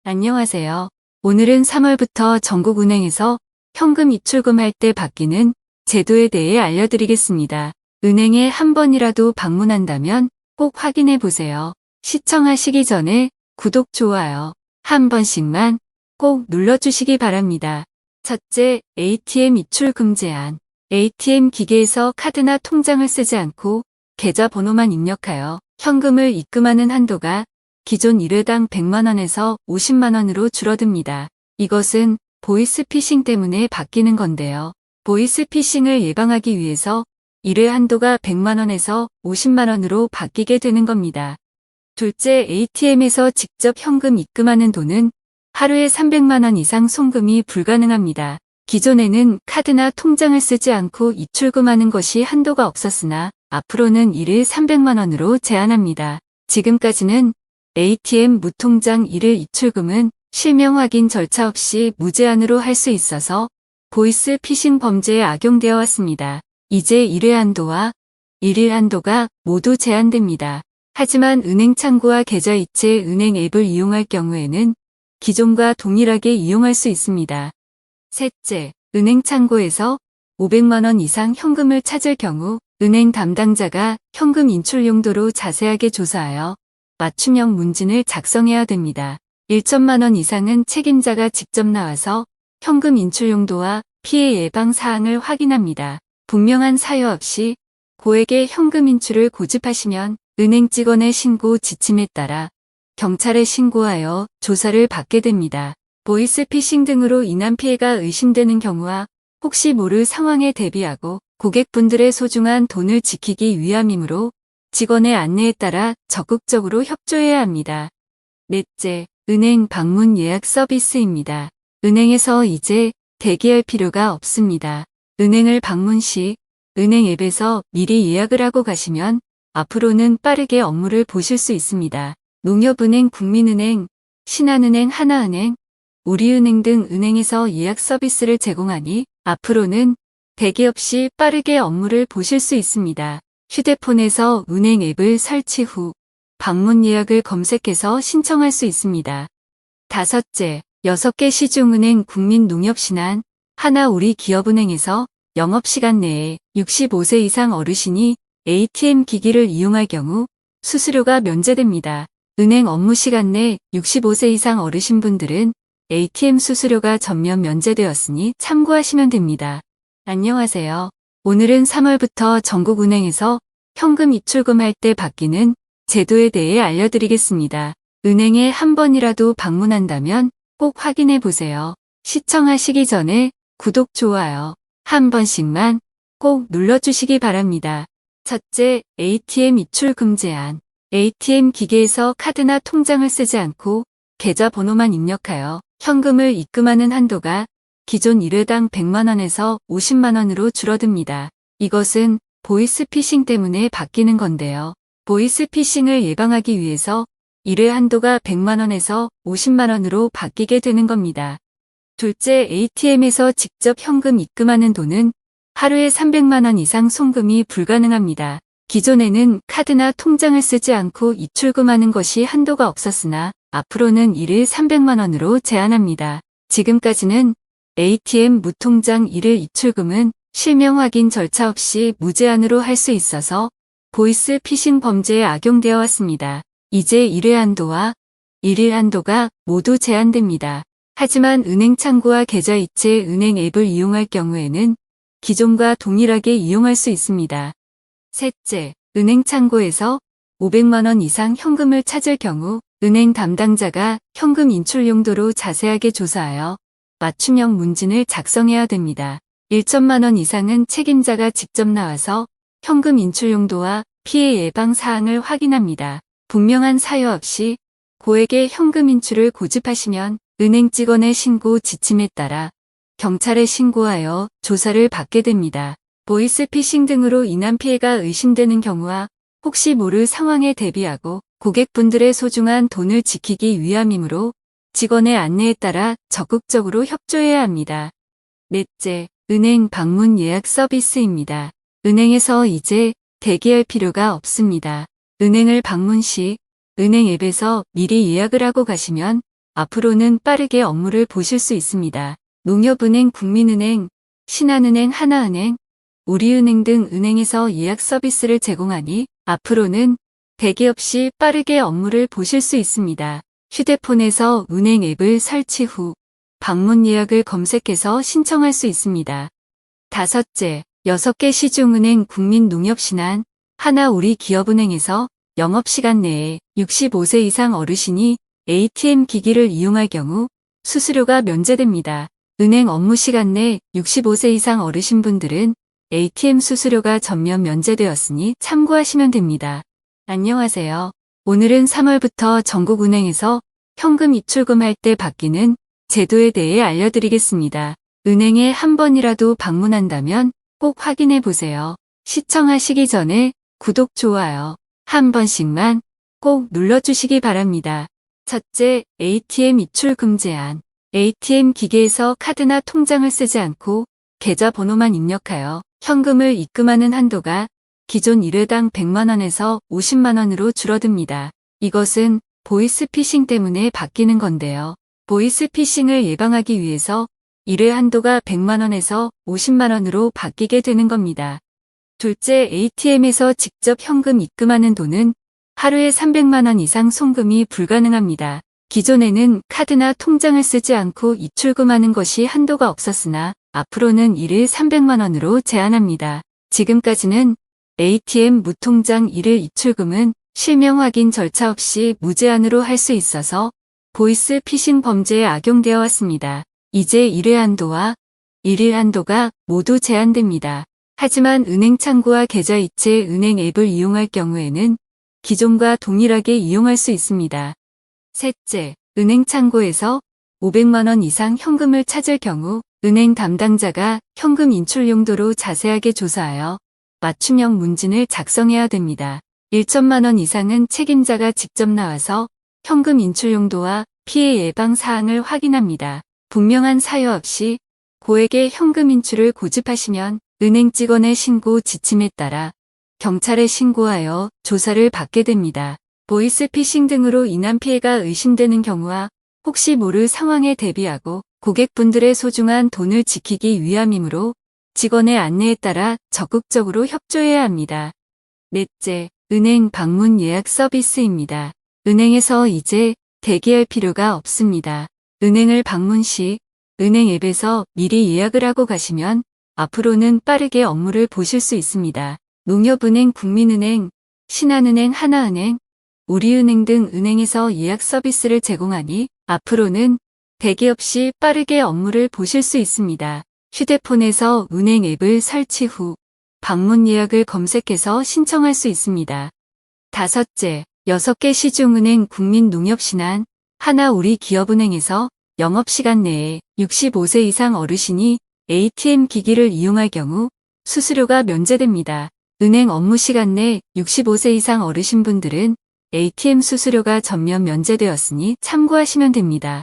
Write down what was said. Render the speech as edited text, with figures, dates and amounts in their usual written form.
안녕하세요. 오늘은 3월부터 전국은행에서 현금 입출금할 때 바뀌는 제도에 대해 알려드리겠습니다. 은행에 한 번이라도 방문한다면 꼭 확인해 보세요. 시청하시기 전에 구독, 좋아요 한 번씩만 꼭 눌러주시기 바랍니다. 첫째, ATM 입출금 제한. ATM 기계에서 카드나 통장을 쓰지 않고 계좌번호만 입력하여 현금을 입금하는 한도가 기존 1회당 100만원에서 50만원으로 줄어듭니다. 이것은 보이스피싱 때문에 바뀌는 건데요. 보이스피싱을 예방하기 위해서 1회 한도가 100만원에서 50만원으로 바뀌게 되는 겁니다. 둘째, ATM에서 직접 현금 입금하는 돈은 하루에 300만원 이상 송금이 불가능합니다. 기존에는 카드나 통장을 쓰지 않고 입출금하는 것이 한도가 없었으나 앞으로는 1회 300만원으로 제한합니다. 지금까지는 ATM 무통장 1일 입출금은 실명 확인 절차 없이 무제한으로 할 수 있어서 보이스 피싱 범죄에 악용되어 왔습니다. 이제 1회 한도와 1일 한도가 모두 제한됩니다. 하지만 은행 창구와 계좌이체 은행 앱을 이용할 경우에는 기존과 동일하게 이용할 수 있습니다. 셋째, 은행 창구에서 500만원 이상 현금을 찾을 경우 은행 담당자가 현금 인출 용도로 자세하게 조사하여 맞춤형 문진을 작성해야 됩니다. 1천만원 이상은 책임자가 직접 나와서 현금 인출 용도와 피해 예방 사항을 확인합니다. 분명한 사유 없이 고액의 현금 인출을 고집하시면 은행 직원의 신고 지침에 따라 경찰에 신고하여 조사를 받게 됩니다. 보이스피싱 등으로 인한 피해가 의심되는 경우와 혹시 모를 상황에 대비하고 고객분들의 소중한 돈을 지키기 위함이므로 직원의 안내에 따라 적극적으로 협조해야 합니다. 넷째, 은행 방문 예약 서비스입니다. 은행에서 이제 대기할 필요가 없습니다. 은행을 방문 시 은행 앱에서 미리 예약을 하고 가시면 앞으로는 빠르게 업무를 보실 수 있습니다. 농협은행, 국민은행, 신한은행, 하나은행, 우리은행 등 은행에서 예약 서비스를 제공하니 앞으로는 대기 없이 빠르게 업무를 보실 수 있습니다. 휴대폰에서 은행 앱을 설치 후 방문 예약을 검색해서 신청할 수 있습니다. 다섯째, 6개 시중은행 국민농협신한, 하나우리기업은행에서 영업시간 내에 65세 이상 어르신이 ATM 기기를 이용할 경우 수수료가 면제됩니다. 은행 업무시간 내 65세 이상 어르신분들은 ATM 수수료가 전면 면제되었으니 참고하시면 됩니다. 안녕하세요. 오늘은 3월부터 전국은행에서 현금 입출금할 때 바뀌는 제도에 대해 알려드리겠습니다. 은행에 한 번이라도 방문한다면 꼭 확인해 보세요. 시청하시기 전에 구독, 좋아요 한 번씩만 꼭 눌러주시기 바랍니다. 첫째, ATM 입출금 제한. ATM 기계에서 카드나 통장을 쓰지 않고 계좌번호만 입력하여 현금을 입금하는 한도가 기존 1회당 100만원에서 50만원으로 줄어듭니다. 이것은 보이스피싱 때문에 바뀌는 건데요. 보이스피싱을 예방하기 위해서 1회 한도가 100만원에서 50만원으로 바뀌게 되는 겁니다. 둘째, ATM에서 직접 현금 입금하는 돈은 하루에 300만원 이상 송금이 불가능합니다. 기존에는 카드나 통장을 쓰지 않고 입출금하는 것이 한도가 없었으나 앞으로는 1회 300만원으로 제한합니다. 지금까지는 ATM 무통장 1일 입출금은 실명 확인 절차 없이 무제한으로 할 수 있어서 보이스 피싱 범죄에 악용되어 왔습니다. 이제 1회 한도와 1일 한도가 모두 제한됩니다. 하지만 은행 창구와 계좌이체 은행 앱을 이용할 경우에는 기존과 동일하게 이용할 수 있습니다. 셋째, 은행 창구에서 500만원 이상 현금을 찾을 경우 은행 담당자가 현금 인출 용도로 자세하게 조사하여 맞춤형 문진을 작성해야 됩니다. 1천만원 이상은 책임자가 직접 나와서 현금 인출 용도와 피해 예방 사항을 확인합니다. 분명한 사유 없이 고액의 현금 인출을 고집하시면 은행 직원의 신고 지침에 따라 경찰에 신고하여 조사를 받게 됩니다. 보이스피싱 등으로 인한 피해가 의심되는 경우와 혹시 모를 상황에 대비하고 고객분들의 소중한 돈을 지키기 위함이므로 직원의 안내에 따라 적극적으로 협조해야 합니다. 넷째, 은행 방문 예약 서비스입니다. 은행에서 이제 대기할 필요가 없습니다. 은행을 방문 시 은행 앱에서 미리 예약을 하고 가시면 앞으로는 빠르게 업무를 보실 수 있습니다. 농협은행, 국민은행, 신한은행, 하나은행, 우리은행 등 은행에서 예약 서비스를 제공하니 앞으로는 대기업 시 빠르게 업무를 보실 수 있습니다. 휴대폰에서 은행 앱을 설치 후 방문 예약을 검색해서 신청할 수 있습니다. 다섯째, 6개 시중은행, 국민농협신한, 하나우리기업은행에서 영업시간 내에 65세 이상 어르신이 ATM 기기를 이용할 경우 수수료가 면제됩니다. 은행 업무시간 내 65세 이상 어르신분들은 ATM 수수료가 전면 면제되었으니 참고하시면 됩니다. 안녕하세요. 오늘은 3월부터 전국은행에서 현금 입출금할 때 바뀌는 제도에 대해 알려드리겠습니다. 은행에 한 번이라도 방문한다면 꼭 확인해 보세요. 시청하시기 전에 구독, 좋아요 한 번씩만 꼭 눌러주시기 바랍니다. 첫째, ATM 입출금 제한. ATM 기계에서 카드나 통장을 쓰지 않고 계좌번호만 입력하여 현금을 입금하는 한도가 기존 1회당 100만원에서 50만원으로 줄어듭니다. 이것은 보이스피싱 때문에 바뀌는 건데요. 보이스피싱을 예방하기 위해서 1회 한도가 100만원에서 50만원으로 바뀌게 되는 겁니다. 둘째, ATM에서 직접 현금 입금하는 돈은 하루에 300만원 이상 송금이 불가능합니다. 기존에는 카드나 통장을 쓰지 않고 입출금하는 것이 한도가 없었으나 앞으로는 1일 300만원으로 제한합니다. 지금까지는 ATM 무통장 1일 입출금은 실명 확인 절차 없이 무제한으로 할 수 있어서 보이스 피싱 범죄에 악용되어 왔습니다. 이제 1회 한도와 1일 한도가 모두 제한됩니다. 하지만 은행 창구와 계좌 이체 은행 앱을 이용할 경우에는 기존과 동일하게 이용할 수 있습니다. 셋째, 은행 창구에서 500만원 이상 현금을 찾을 경우 은행 담당자가 현금 인출 용도로 자세하게 조사하여 맞춤형 문진을 작성해야 됩니다. 1천만원 이상은 책임자가 직접 나와서 현금 인출 용도와 피해 예방 사항을 확인합니다. 분명한 사유 없이 고액의 현금 인출을 고집하시면 은행 직원의 신고 지침에 따라 경찰에 신고하여 조사를 받게 됩니다. 보이스피싱 등으로 인한 피해가 의심되는 경우와 혹시 모를 상황에 대비하고 고객분들의 소중한 돈을 지키기 위함이므로 직원의 안내에 따라 적극적으로 협조해야 합니다. 넷째, 은행 방문 예약 서비스입니다. 은행에서 이제 대기할 필요가 없습니다. 은행을 방문 시 은행 앱에서 미리 예약을 하고 가시면 앞으로는 빠르게 업무를 보실 수 있습니다. 농협은행, 국민은행, 신한은행, 하나은행, 우리은행 등 은행에서 예약 서비스를 제공하니 앞으로는 대기업 시 빠르게 업무를 보실 수 있습니다. 휴대폰에서 은행 앱을 설치 후 방문 예약을 검색해서 신청할 수 있습니다. 다섯째, 6개 시중은행, 국민농협신한, 하나우리기업은행에서 영업시간 내에 65세 이상 어르신이 ATM 기기를 이용할 경우 수수료가 면제됩니다. 은행 업무시간 내 65세 이상 어르신분들은 ATM 수수료가 전면 면제되었으니 참고하시면 됩니다.